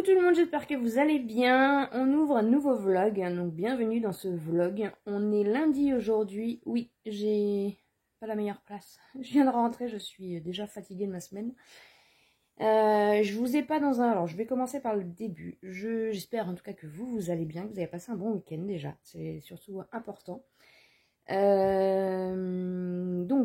tout le monde, j'espère que vous allez bien. On ouvre un nouveau vlog, donc bienvenue dans ce vlog. On est lundi aujourd'hui. Oui, j'ai pas la meilleure place. Je viens de rentrer, je suis déjà fatiguée de ma semaine. Je vous ai pas dans un... Alors, je vais commencer par le début. J'espère en tout cas que vous allez bien, que vous avez passé un bon week-end déjà. C'est surtout important. Donc,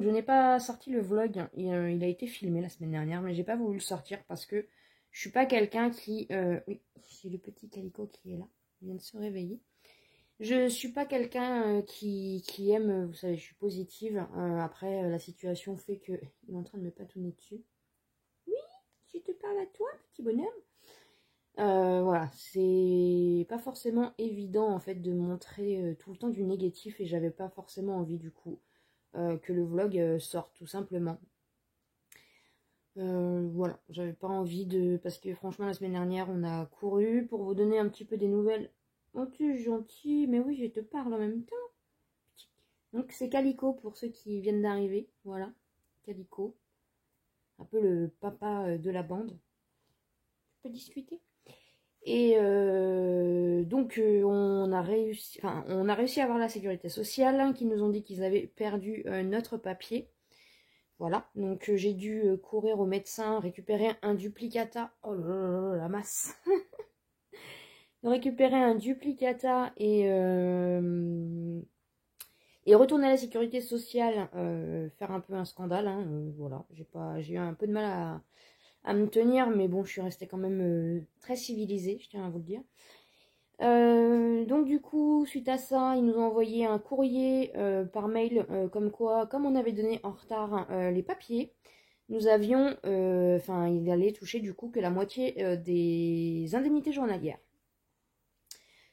je n'ai pas sorti le vlog. Il a été filmé la semaine dernière, mais j'ai pas voulu le sortir parce que je suis pas quelqu'un qui... Oui, c'est le petit Calico qui est là. Il vient de se réveiller. Je suis pas quelqu'un qui aime... Vous savez, je suis positive. Après, la situation fait que... Il est en train de me patouner dessus. Oui, je te parle à toi, petit bonhomme. Voilà, c'est pas forcément évident en fait de montrer tout le temps du négatif et j'avais pas forcément envie du coup que le vlog sorte tout simplement. Voilà, j'avais pas envie de... Parce que franchement la semaine dernière on a couru pour vous donner un petit peu des nouvelles. Oh tu es gentil, mais oui je te parle en même temps. Donc c'est Calico pour ceux qui viennent d'arriver, voilà, Calico. Un peu le papa de la bande. Tu peux discuter ? Et donc on a réussi à avoir la sécurité sociale hein, qui nous ont dit qu'ils avaient perdu notre papier. Voilà, donc j'ai dû courir au médecin, récupérer un duplicata. Oh là là là, la masse. Récupérer un duplicata et retourner à la sécurité sociale, faire un peu un scandale. Hein, voilà, j'ai eu un peu de mal à me tenir, mais bon, je suis restée quand même très civilisée, je tiens à vous le dire. Donc du coup, suite à ça, ils nous ont envoyé un courrier par mail, comme quoi, comme on avait donné en retard les papiers, nous avions, il allait toucher du coup que la moitié des indemnités journalières.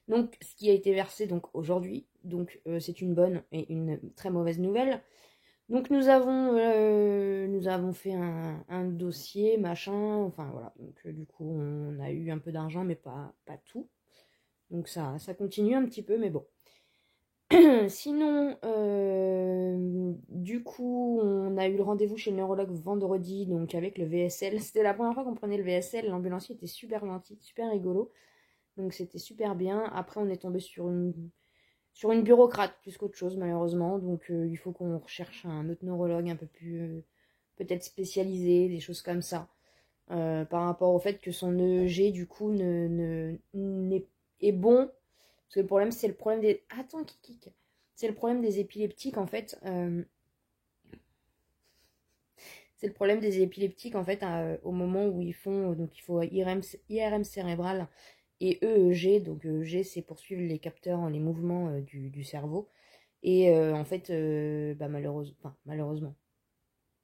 Donc, ce qui a été versé donc aujourd'hui, donc c'est une bonne et une très mauvaise nouvelle. Donc nous avons fait un dossier, machin, enfin voilà. Donc du coup, on a eu un peu d'argent, mais pas tout. Donc ça continue un petit peu, mais bon. Sinon, du coup, on a eu le rendez-vous chez le neurologue vendredi, donc avec le VSL. C'était la première fois qu'on prenait le VSL. L'ambulancier était super gentil, super rigolo. Donc c'était super bien. Après, on est tombé sur une bureaucrate plus qu'autre chose, malheureusement. Donc il faut qu'on recherche un autre neurologue un peu plus peut-être spécialisé, des choses comme ça. Par rapport au fait que son EEG, du coup, est bon. Parce que le problème, c'est le problème des... Attends, Kikik. C'est le problème des épileptiques, en fait. C'est le problème des épileptiques, en fait, au moment où ils font... Donc, il faut IRM cérébral et EEG. Donc, EEG, c'est pour suivre les capteurs, les mouvements du cerveau. Et en fait, malheureusement,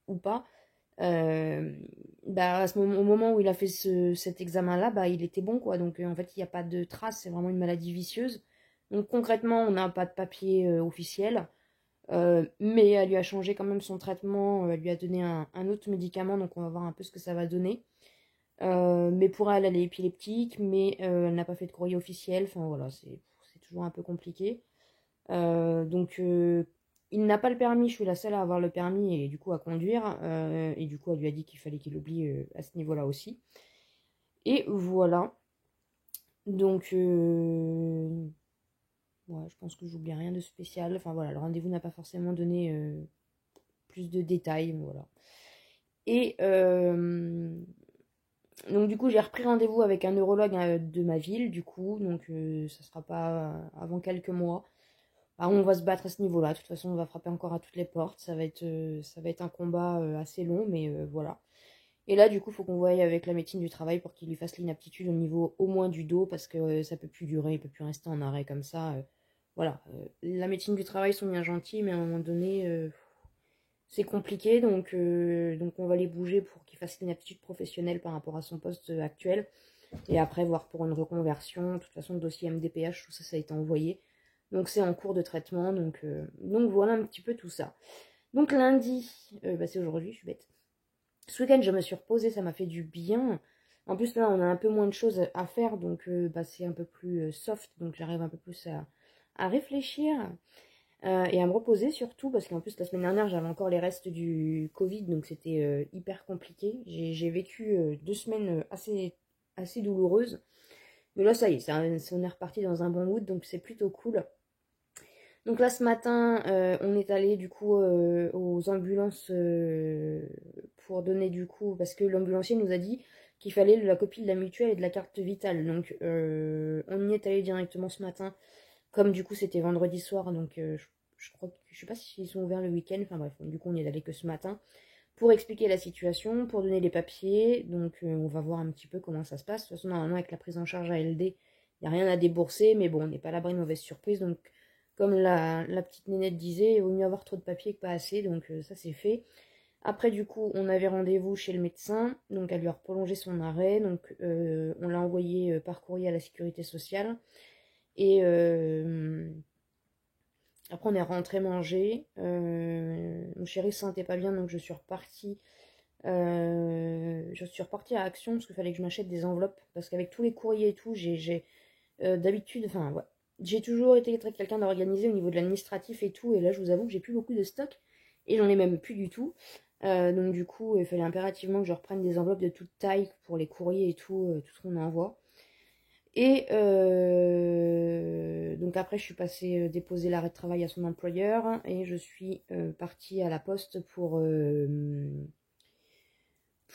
ou pas, au moment où il a fait cet examen-là, il était bon, quoi. Donc, en fait, il n'y a pas de trace, c'est vraiment une maladie vicieuse. Donc, concrètement, on n'a pas de papier officiel, mais elle lui a changé quand même son traitement, elle lui a donné un autre médicament, donc on va voir un peu ce que ça va donner. Mais pour elle, elle est épileptique, mais elle n'a pas fait de courrier officiel, enfin voilà, c'est toujours un peu compliqué. Donc, il n'a pas le permis, je suis la seule à avoir le permis et du coup à conduire. Et du coup, elle lui a dit qu'il fallait qu'il oublie à ce niveau-là aussi. Et voilà. Donc, ouais, je pense que j'oublie rien de spécial. Enfin voilà, le rendez-vous n'a pas forcément donné plus de détails. Voilà. Et donc, du coup, j'ai repris rendez-vous avec un neurologue de ma ville, du coup. Donc, ça sera pas avant quelques mois. On va se battre à ce niveau-là. De toute façon, on va frapper encore à toutes les portes. Ça va être un combat assez long, mais voilà. Et là, du coup, il faut qu'on voie avec la médecine du travail pour qu'il lui fasse l'inaptitude au niveau au moins du dos, parce que ça peut plus durer, il peut plus rester en arrêt comme ça. Voilà. La médecine du travail sont bien gentils, mais à un moment donné, c'est compliqué. Donc on va les bouger pour qu'il fasse l'inaptitude professionnelle par rapport à son poste actuel. Et après, voir pour une reconversion. De toute façon, le dossier MDPH, tout ça, ça a été envoyé. Donc c'est en cours de traitement, donc voilà un petit peu tout ça. Donc lundi, c'est aujourd'hui, je suis bête. Ce week-end, je me suis reposée, ça m'a fait du bien. En plus, là, on a un peu moins de choses à faire, donc c'est un peu plus soft, donc j'arrive un peu plus à réfléchir et à me reposer surtout, parce qu'en plus, la semaine dernière, j'avais encore les restes du Covid, donc c'était hyper compliqué. J'ai vécu 2 semaines assez assez douloureuse. Mais là, ça y est, on est reparti dans un bon mood, donc c'est plutôt cool. Donc là, ce matin, on est allé du coup aux ambulances pour donner du coup, parce que l'ambulancier nous a dit qu'il fallait la copie de la mutuelle et de la carte vitale. Donc on y est allé directement ce matin, comme du coup c'était vendredi soir, donc je crois que je sais pas s'ils sont ouverts le week-end, enfin bref, du coup on y est allé que ce matin pour expliquer la situation, pour donner les papiers. Donc on va voir un petit peu comment ça se passe. De toute façon, normalement avec la prise en charge ALD, il n'y a rien à débourser, mais bon, on n'est pas à l'abri de mauvaise surprise. Donc comme la petite nénette disait, il vaut mieux avoir trop de papiers que pas assez, donc ça c'est fait. Après du coup, on avait rendez-vous chez le médecin, donc elle lui a prolongé son arrêt, donc on l'a envoyé par courrier à la sécurité sociale. Et après on est rentré manger. Mon chéri se sentait pas bien, donc je suis repartie à Action parce qu'il fallait que je m'achète des enveloppes. Parce qu'avec tous les courriers et tout, d'habitude, enfin, ouais, j'ai toujours été quelqu'un d'organisé au niveau de l'administratif et tout. Et là, je vous avoue que j'ai plus beaucoup de stock. Et j'en ai même plus du tout. Donc, du coup, il fallait impérativement que je reprenne des enveloppes de toute taille pour les courriers et tout ce qu'on envoie. Et donc après, je suis passée déposer l'arrêt de travail à son employeur. Et je suis partie à la poste pour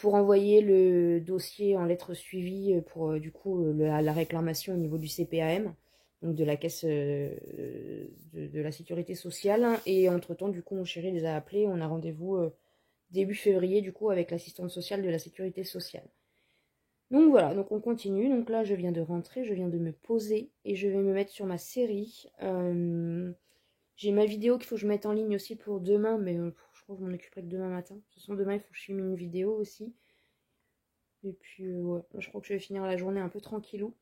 envoyer le dossier en lettres suivies pour du coup la réclamation au niveau du CPAM, donc de la caisse de la sécurité sociale. Et entre-temps, du coup, mon chéri les a appelés. On a rendez-vous début février, du coup, avec l'assistante sociale de la sécurité sociale. Donc voilà, donc on continue. Donc là, je viens de rentrer, je viens de me poser et je vais me mettre sur ma série. J'ai ma vidéo qu'il faut que je mette en ligne aussi pour demain, mais je crois que je m'en occuperai que demain matin. De toute façon, demain, il faut que je filme une vidéo aussi. Et puis, ouais, je crois que je vais finir la journée un peu tranquillou.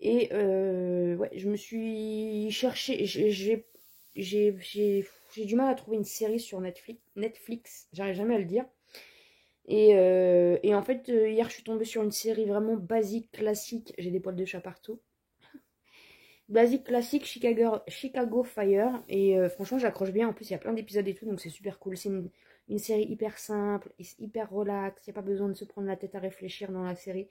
Et ouais, je me suis cherché. J'ai du mal à trouver une série sur Netflix, j'arrive jamais à le dire. Et en fait, hier, je suis tombée sur une série vraiment basique, classique. J'ai des poils de chat partout. Basique, classique, Chicago Fire. Et franchement, j'accroche bien. En plus, il y a plein d'épisodes et tout, donc c'est super cool. C'est une série hyper simple, hyper relax. Il n'y a pas besoin de se prendre la tête à réfléchir dans la série.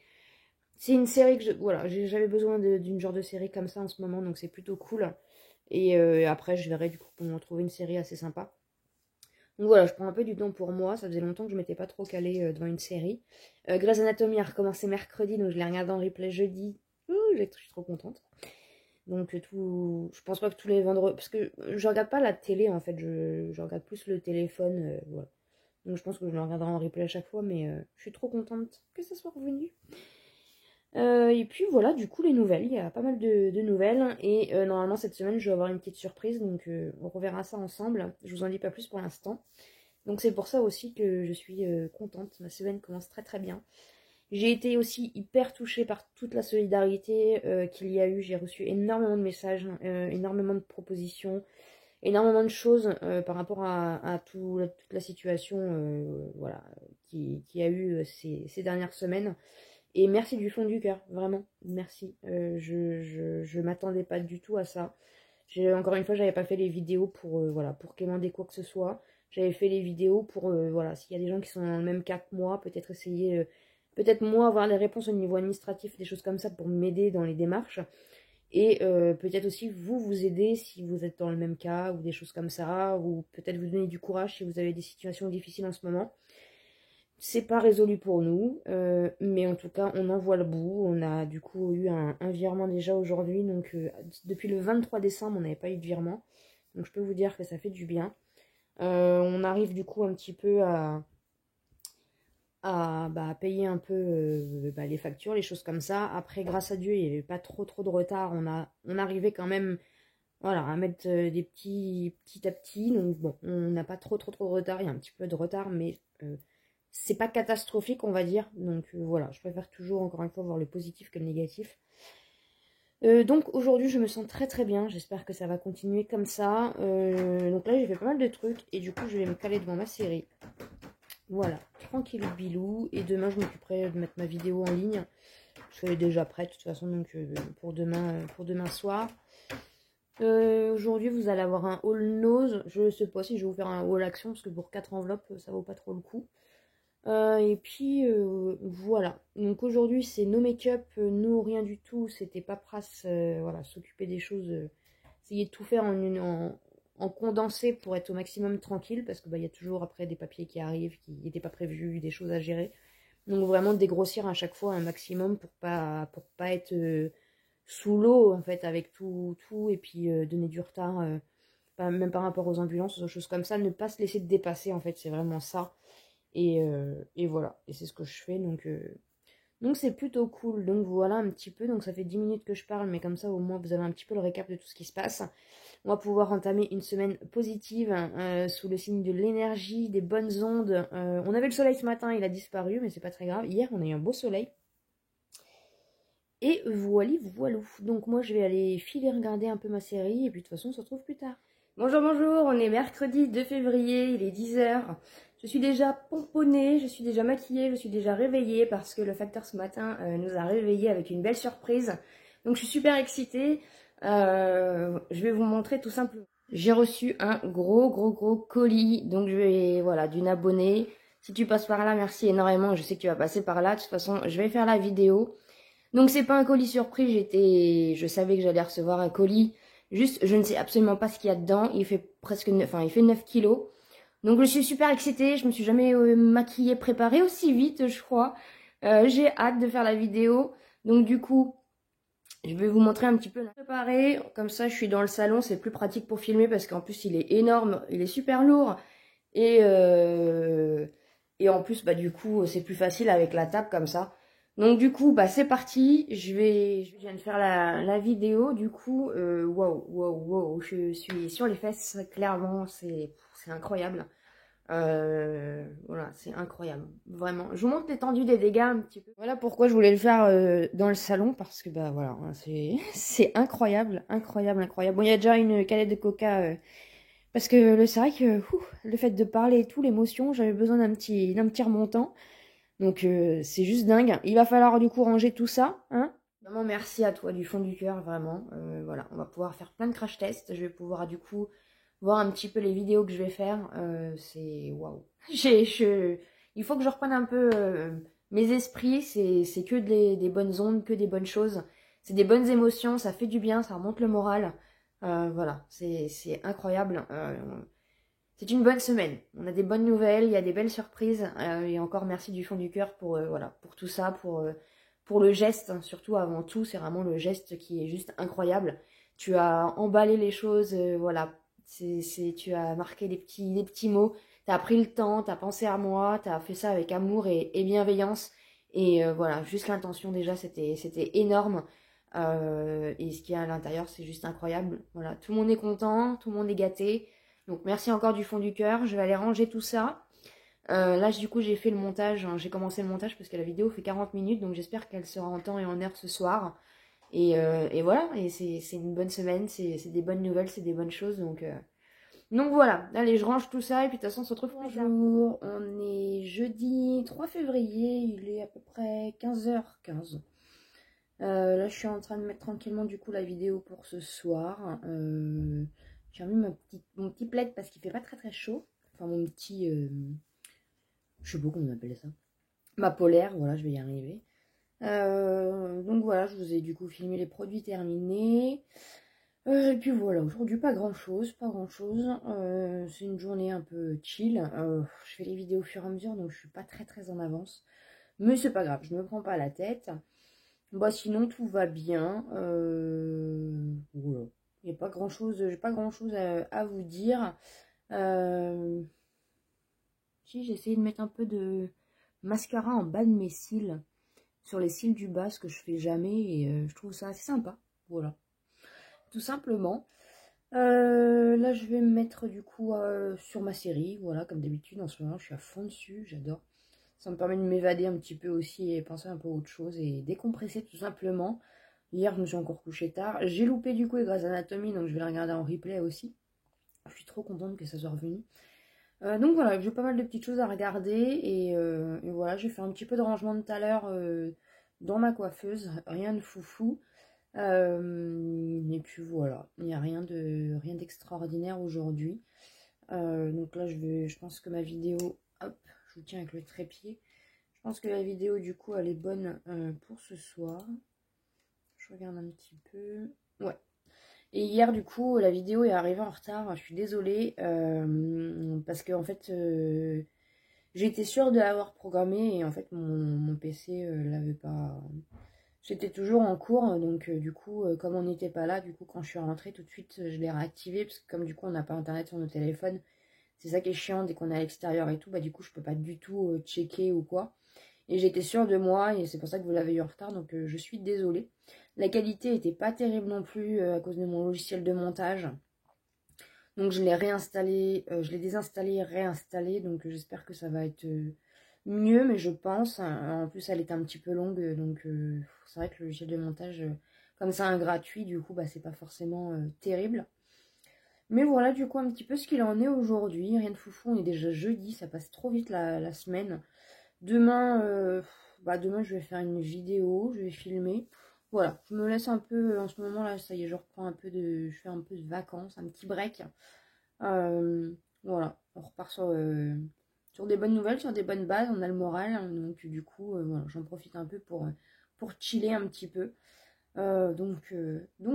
C'est une série que voilà, j'avais besoin d'une genre de série comme ça en ce moment, donc c'est plutôt cool. Et après, je verrai du coup pour trouver une série assez sympa. Donc voilà, je prends un peu du temps pour moi. Ça faisait longtemps que je m'étais pas trop calée devant une série. Grey's Anatomy a recommencé mercredi, donc je l'ai regardé en replay jeudi. Je suis trop contente. Donc je pense pas que tous les vendredis, parce que je regarde pas la télé en fait, je regarde plus le téléphone, voilà. Donc je pense que je le regarderai en replay à chaque fois, mais je suis trop contente que ça soit revenu. Et puis voilà, du coup les nouvelles, il y a pas mal de nouvelles. Et normalement cette semaine je vais avoir une petite surprise, donc on reverra ça ensemble. Je vous en dis pas plus pour l'instant. Donc c'est pour ça aussi que je suis contente, ma semaine commence très très bien. J'ai été aussi hyper touchée par toute la solidarité qu'il y a eu. J'ai reçu énormément de messages, énormément de propositions, énormément de choses par rapport à toute la situation voilà, qui a eu ces dernières semaines. Et merci du fond du cœur, vraiment, merci. Je m'attendais pas du tout à ça. Encore une fois, j'avais pas fait les vidéos voilà, pour quémander quoi que ce soit. J'avais fait les vidéos pour, voilà, s'il y a des gens qui sont dans le même cas que moi, peut-être essayer, peut-être moi avoir les réponses au niveau administratif, des choses comme ça pour m'aider dans les démarches. Et peut-être aussi vous aider si vous êtes dans le même cas ou des choses comme ça, ou peut-être vous donner du courage si vous avez des situations difficiles en ce moment. C'est pas résolu pour nous, mais en tout cas, on en voit le bout. On a du coup eu un virement déjà aujourd'hui. Donc, depuis le 23 décembre, on n'avait pas eu de virement. Donc, je peux vous dire que ça fait du bien. On arrive du coup un petit peu à payer un peu les factures, les choses comme ça. Après, grâce à Dieu, il n'y avait pas trop de retard. On arrivait quand même voilà, à mettre des petit à petit. Donc, bon, on n'a pas trop de retard. Il y a un petit peu de retard, mais c'est pas catastrophique, on va dire. Donc voilà, je préfère toujours, encore une fois, voir le positif que le négatif. Donc aujourd'hui, je me sens très très bien. J'espère que ça va continuer comme ça. Donc là, j'ai fait pas mal de trucs et du coup, je vais me caler devant ma série. Voilà, tranquille bilou. Et demain, je m'occuperai de mettre ma vidéo en ligne. Je suis déjà prête de toute façon, donc pour demain soir. Aujourd'hui, vous allez avoir un haul nose. Je sais pas si je vais vous faire un haul action parce que pour 4 enveloppes, ça vaut pas trop le coup. Et puis voilà. Donc aujourd'hui c'est no make-up, no rien du tout. C'était paperasse, voilà, s'occuper des choses, essayer de tout faire en condensé pour être au maximum tranquille parce que bah, y a toujours après des papiers qui arrivent qui n'étaient pas prévus, des choses à gérer. Donc vraiment dégrossir à chaque fois un maximum pour pas être sous l'eau en fait avec tout et puis donner du retard, même par rapport aux ambulances, aux choses comme ça, ne pas se laisser dépasser en fait, c'est vraiment ça. Et voilà, et c'est ce que je fais, donc c'est plutôt cool. Donc voilà un petit peu, donc ça fait 10 minutes que je parle, mais comme ça au moins vous avez un petit peu le récap de tout ce qui se passe. On va pouvoir entamer une semaine positive, sous le signe de l'énergie, des bonnes ondes. On avait le soleil ce matin, il a disparu, mais c'est pas très grave. Hier on a eu un beau soleil. Et voilou. Donc moi je vais aller filer regarder un peu ma série, et puis de toute façon on se retrouve plus tard. Bonjour, on est mercredi 2 février, il est 10 h. Je suis déjà pomponnée, je suis déjà maquillée, je suis déjà réveillée parce que le facteur ce matin nous a réveillés avec une belle surprise. Donc je suis super excitée. Je vais vous montrer tout simplement. J'ai reçu un gros colis, donc voilà, d'une abonnée. Si tu passes par là, merci énormément, je sais que tu vas passer par là. De toute façon, je vais faire la vidéo. Donc c'est pas un colis surprise, je savais que j'allais recevoir un colis. Juste, je ne sais absolument pas ce qu'il y a dedans. Il fait presque 9, enfin, il fait 9 kilos. Donc je suis super excitée. Je me suis jamais maquillée, préparée aussi vite, je crois. J'ai hâte de faire la vidéo. Donc du coup, je vais vous montrer un petit peu préparé. Comme ça, je suis dans le salon. C'est plus pratique pour filmer parce qu'en plus, il est énorme. Il est super lourd. Et en plus, bah du coup, c'est plus facile avec la table comme ça. Donc du coup, bah c'est parti. Je viens de faire la vidéo. Du coup, wow, je suis sur les fesses. Clairement, c'est incroyable. Voilà, c'est incroyable, vraiment. Je vous montre l'étendue des dégâts un petit peu. Voilà pourquoi je voulais le faire dans le salon parce que bah voilà, hein, c'est incroyable. Bon, il y a déjà une canette de coca. Parce que c'est vrai que le fait de parler et tout, l'émotion, j'avais besoin d'un petit remontant. Donc c'est juste dingue. Il va falloir du coup ranger tout ça, hein. Vraiment merci à toi du fond du cœur, vraiment. Voilà, on va pouvoir faire plein de crash tests. Je vais pouvoir du coup voir un petit peu les vidéos que je vais faire. C'est waouh. Il faut que je reprenne un peu mes esprits. C'est que des bonnes ondes, que des bonnes choses. C'est des bonnes émotions, ça fait du bien, ça remonte le moral. Voilà, c'est incroyable. C'est une bonne semaine. On a des bonnes nouvelles, il y a des belles surprises. Et encore merci du fond du cœur voilà, pour tout ça, pour le geste, hein, surtout avant tout. C'est vraiment le geste qui est juste incroyable. Tu as emballé les choses, voilà. Tu as marqué des petits mots. Tu as pris le temps, tu as pensé à moi, tu as fait ça avec amour et bienveillance. Et voilà, juste l'intention déjà, c'était énorme. Et ce qu'il y a à l'intérieur, c'est juste incroyable. Voilà, tout le monde est content, tout le monde est gâté. Donc merci encore du fond du cœur. Je vais aller ranger tout ça. Là, du coup, j'ai fait le montage. Hein, j'ai commencé le montage parce que la vidéo fait 40 minutes. Donc j'espère qu'elle sera en temps et en heure ce soir. Et voilà, et c'est une bonne semaine. C'est des bonnes nouvelles, c'est des bonnes choses. Donc voilà, allez, je range tout ça. Et puis de toute façon, on se retrouve plus tard. Bonjour, on est jeudi 3 février. Il est à peu près 15h15. Là, je suis en train de mettre tranquillement du coup la vidéo pour ce soir. J'ai remis mon petit plaid parce qu'il fait pas très chaud. Enfin, mon petit... je sais pas comment on appelle ça. Ma polaire, voilà, je vais y arriver. Donc voilà, je vous ai du coup filmé les produits terminés. Et puis voilà, aujourd'hui pas grand chose. C'est une journée un peu chill. Je fais les vidéos au fur et à mesure, donc je suis pas très en avance. Mais c'est pas grave, je me prends pas la tête. Bah sinon tout va bien. Voilà. Il n'y a pas grand chose, j'ai pas grand chose à vous dire. Si j'ai essayé de mettre un peu de mascara en bas de mes cils, sur les cils du bas, ce que je fais jamais, et je trouve ça assez sympa. Voilà. Tout simplement. Là je vais me mettre du coup sur ma série. Voilà, comme d'habitude en ce moment, je suis à fond dessus, j'adore. Ça me permet de m'évader un petit peu aussi et penser un peu à autre chose et décompresser tout simplement. Hier, je me suis encore couchée tard. J'ai loupé du coup les Grey's Anatomy, donc je vais la regarder en replay aussi. Je suis trop contente que ça soit revenu. Donc voilà, j'ai pas mal de petites choses à regarder. Et voilà, j'ai fait un petit peu de rangement tout à l'heure dans ma coiffeuse. Rien de foufou. Et puis voilà, il n'y a rien d'extraordinaire aujourd'hui. Donc là, je pense que ma vidéo... Hop, je vous tiens avec le trépied. Je pense que la vidéo du coup elle est bonne pour ce soir. Je regarde un petit peu. Ouais. Et hier du coup la vidéo est arrivée en retard. Je suis désolée parce que en fait j'étais sûre de l'avoir programmée et en fait mon PC l'avait pas. J'étais toujours en cours, donc du coup, comme on n'était pas là, du coup, quand je suis rentrée, tout de suite, je l'ai réactivé, parce que comme du coup, on n'a pas internet sur nos téléphones, c'est ça qui est chiant, dès qu'on est à l'extérieur et tout, bah du coup, je peux pas du tout checker ou quoi. Et j'étais sûre de moi, et c'est pour ça que vous l'avez eu en retard, donc je suis désolée. La qualité était pas terrible non plus, à cause de mon logiciel de montage. Donc je l'ai réinstallé, je l'ai désinstallé, réinstallé, donc j'espère que ça va être mieux, mais je pense. En plus, elle est un petit peu longue, donc c'est vrai que le logiciel de montage, comme c'est un gratuit, du coup, bah, c'est pas forcément terrible. Mais voilà, du coup, un petit peu ce qu'il en est aujourd'hui. Rien de foufou, on est déjà jeudi, ça passe trop vite la semaine. Demain, demain, je vais faire une vidéo, je vais filmer. Voilà, je me laisse un peu, en ce moment là, ça y est, je reprends un peu je fais un peu de vacances, un petit break. Voilà, on repart sur des bonnes nouvelles, sur des bonnes bases, on a le moral, hein, donc du coup, voilà, j'en profite un peu pour chiller un petit peu. Donc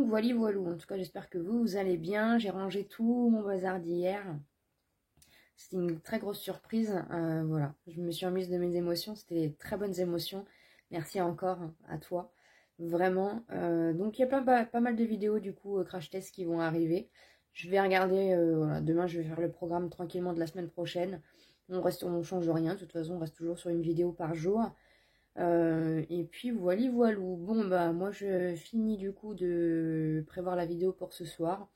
voilà, voilà. En tout cas, j'espère que vous allez bien. J'ai rangé tout mon bazar d'hier. C'était une très grosse surprise. Voilà, je me suis remise de mes émotions. C'était des très bonnes émotions. Merci encore à toi. Vraiment. Donc il y a pas mal de vidéos du coup crash test qui vont arriver. Je vais regarder. Voilà, demain je vais faire le programme tranquillement de la semaine prochaine. On change rien. De toute façon, on reste toujours sur une vidéo par jour. Et puis voilà, voilà. Bon bah moi je finis du coup de prévoir la vidéo pour ce soir.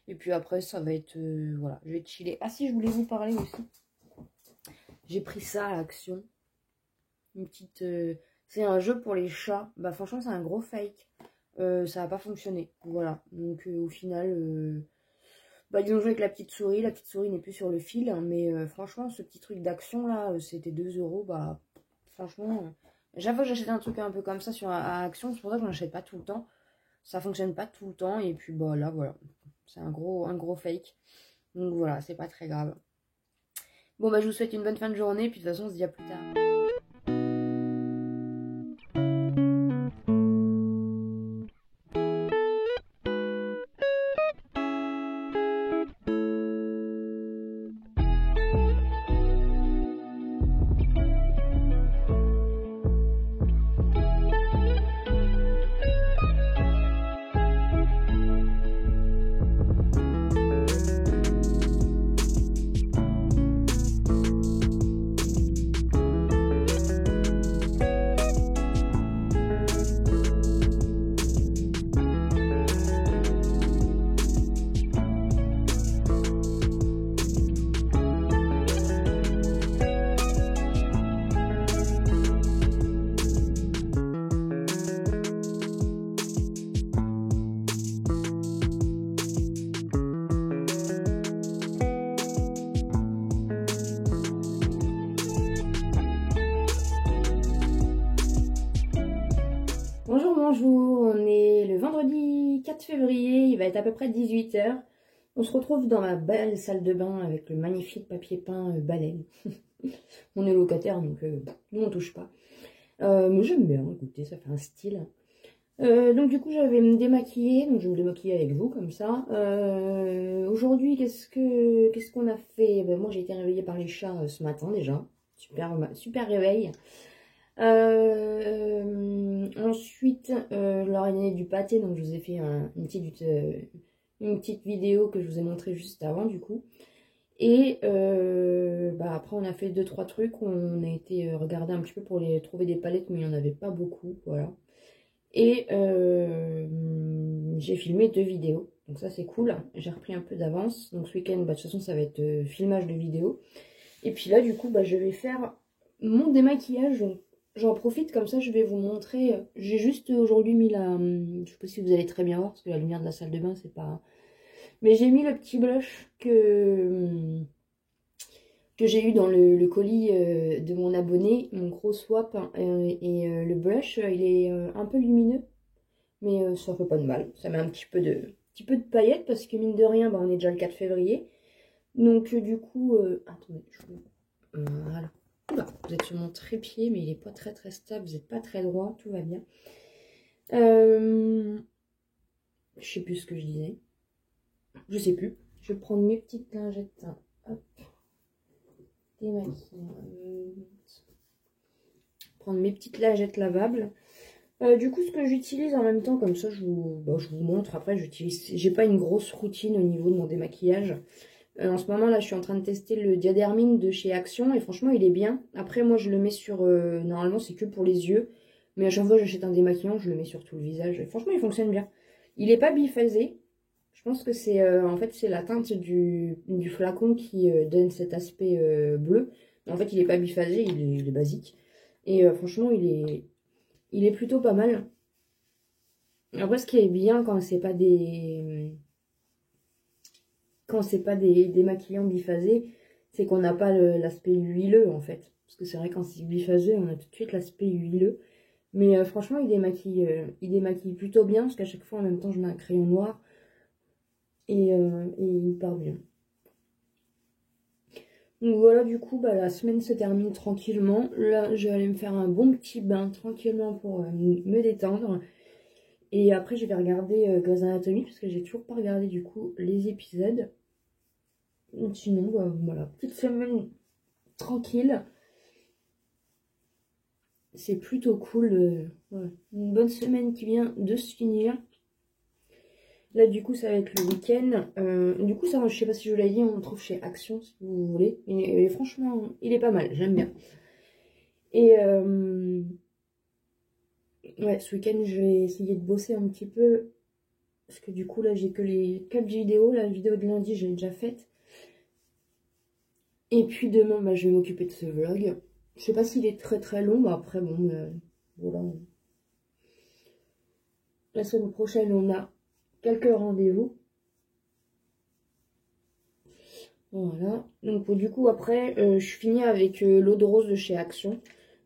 Et puis après ça va être voilà, je vais chiller. Ah si, je voulais vous parler aussi. J'ai pris ça à Action. Une petite c'est un jeu pour les chats. Bah franchement c'est un gros fake. Ça n'a pas fonctionné. Voilà. Donc au final bah ils ont joué avec la petite souris. La petite souris n'est plus sur le fil. Hein, mais franchement ce petit truc d'Action là, c'était 2 €. Bah franchement. Chaque fois que j'achète un truc un peu comme ça à Action, c'est pour ça que je n'en achète pas tout le temps. Ça fonctionne pas tout le temps. Et puis bah là, voilà. C'est un gros fake. Donc voilà, c'est pas très grave. Bon bah je vous souhaite une bonne fin de journée. Puis de toute façon, on se dit à plus tard. Bonjour, bonjour, on est le vendredi 4 février, il va être à peu près 18 h. On se retrouve dans ma belle salle de bain avec le magnifique papier peint Baleine. On est locataire, donc nous on touche pas. Mais j'aime bien, écoutez, ça fait un style. Donc du coup je vais me démaquiller, donc je vais me démaquiller avec vous comme ça. Aujourd'hui qu'est-ce qu'on a fait? Ben, moi j'ai été réveillée par les chats ce matin déjà, super réveil. Ensuite, je leur ai donné du pâté, donc je vous ai fait une petite vidéo que je vous ai montré juste avant du coup. Et après on a fait 2-3 trucs, on a été regarder un petit peu pour trouver des palettes, mais il n'y en avait pas beaucoup, voilà. Et j'ai filmé 2 vidéos, donc ça c'est cool, j'ai repris un peu d'avance. Donc ce week-end, de toute façon ça va être filmage de vidéos. Et puis là du coup je vais faire mon démaquillage. J'en profite, comme ça je vais vous montrer. J'ai juste aujourd'hui mis je sais pas si vous allez très bien voir parce que la lumière de la salle de bain c'est pas. Mais j'ai mis le petit blush que j'ai eu dans le colis de mon abonné, mon gros swap. Et le blush il est un peu lumineux, mais ça fait pas de mal. Ça met un petit peu de paillettes parce que mine de rien, on est déjà le 4 février. Donc du coup, attendez, voilà. Oula, vous êtes sur mon trépied, mais il n'est pas très très stable, vous n'êtes pas très droit, tout va bien. Je sais plus ce que je disais. Je sais plus. Je vais prendre mes petites lingettes. Hop. Démaquillante. Prendre mes petites lingettes lavables. Du coup, ce que j'utilise en même temps, comme ça, je vous montre. Après, j'ai pas une grosse routine au niveau de mon démaquillage. En ce moment, là, je suis en train de tester le Diadermine de chez Action. Et franchement, il est bien. Après, moi, je le mets sur... normalement, c'est que pour les yeux. Mais à chaque fois que j'achète un démaquillant, je le mets sur tout le visage. Et franchement, il fonctionne bien. Il n'est pas biphasé. Je pense que c'est en fait c'est la teinte du flacon qui donne cet aspect bleu. En fait, il n'est pas biphasé, il est basique. Et franchement, il est plutôt pas mal. Après, ce qui est bien quand c'est pas des démaquillants biphasés, c'est qu'on n'a pas l'aspect huileux en fait. Parce que c'est vrai quand c'est biphasé, on a tout de suite l'aspect huileux. Mais franchement, il démaquille plutôt bien, parce qu'à chaque fois, en même temps, je mets un crayon noir. Et il part bien. Donc voilà, du coup, bah, la semaine se termine tranquillement. Là, je vais aller me faire un bon petit bain tranquillement pour me détendre. Et après, je vais regarder Grey's Anatomy, parce que j'ai toujours pas regardé du coup les épisodes. Donc, sinon, bah, voilà, petite semaine tranquille. C'est plutôt cool. Ouais. Une bonne semaine qui vient de se finir. Là, du coup, ça va être le week-end. Du coup, ça, je sais pas si je vous l'ai dit, on le trouve chez Action, si vous voulez. Et franchement, il est pas mal, j'aime bien. Et ouais, ce week-end, je vais essayer de bosser un petit peu. Parce que du coup, là, j'ai que les 4 vidéos. La vidéo de lundi, je l'ai déjà faite. Et puis demain, bah, je vais m'occuper de ce vlog. Je sais pas s'il est très très long, bah après, bon, voilà. La semaine prochaine, on a quelques rendez-vous. Voilà. Donc, du coup, après, je finis avec l'eau de rose de chez Action.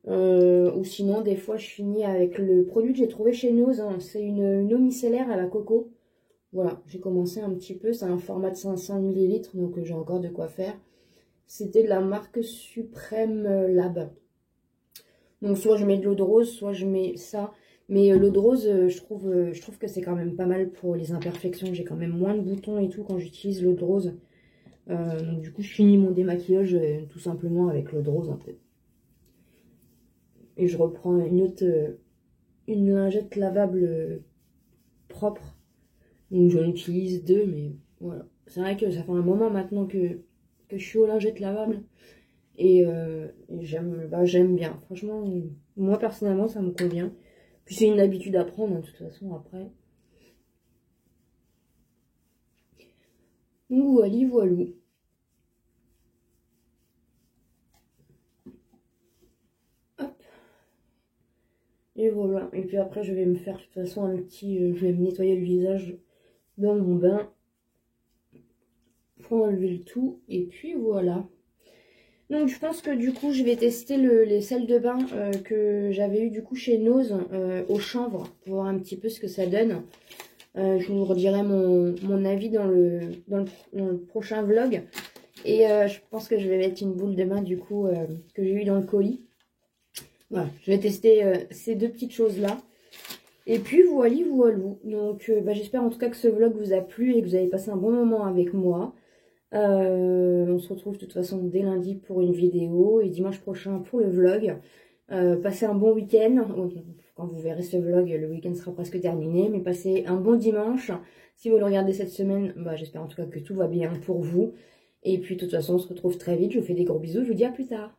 Ou sinon, des fois, je finis avec le produit que j'ai trouvé chez Nose. Hein. C'est une eau micellaire à la coco. Voilà, j'ai commencé un petit peu. C'est un format de 500 ml, donc j'ai encore de quoi faire. C'était de la marque Suprême Lab. Donc, soit je mets de l'eau de rose, soit je mets ça. Mais l'eau de rose, je trouve que c'est quand même pas mal pour les imperfections. J'ai quand même moins de boutons et tout quand j'utilise l'eau de rose. Donc, du coup, je finis mon démaquillage tout simplement avec l'eau de rose un peu. Et je reprends une lingette lavable propre. Donc j'en utilise 2, mais voilà. C'est vrai que ça fait un moment maintenant que je suis aux lingettes lavables. Et j'aime bien. Franchement, moi personnellement, ça me convient. Puis c'est une habitude à prendre, hein, de toute façon, après. Donc voilà, voilà. Hop. Et voilà. Et puis après, je vais me faire de toute façon un petit... je vais me nettoyer le visage dans mon bain. Pour enlever le tout. Et puis voilà. Donc je pense que du coup je vais tester les salles de bain que j'avais eu du coup chez Nose au chanvre pour voir un petit peu ce que ça donne. Je vous redirai mon avis dans le prochain vlog. Et je pense que je vais mettre une boule de bain du coup que j'ai eu dans le colis. Voilà, je vais tester ces deux petites choses là. Et puis voilà, voilà. Donc j'espère en tout cas que ce vlog vous a plu et que vous avez passé un bon moment avec moi. On se retrouve de toute façon dès lundi pour une vidéo et dimanche prochain pour le vlog. Passez un bon week-end. Quand vous verrez ce vlog, le week-end sera presque terminé. Mais passez un bon dimanche. Si vous le regardez cette semaine, j'espère en tout cas que tout va bien pour vous. Et puis de toute façon, on se retrouve très vite. Je vous fais des gros bisous. Je vous dis à plus tard.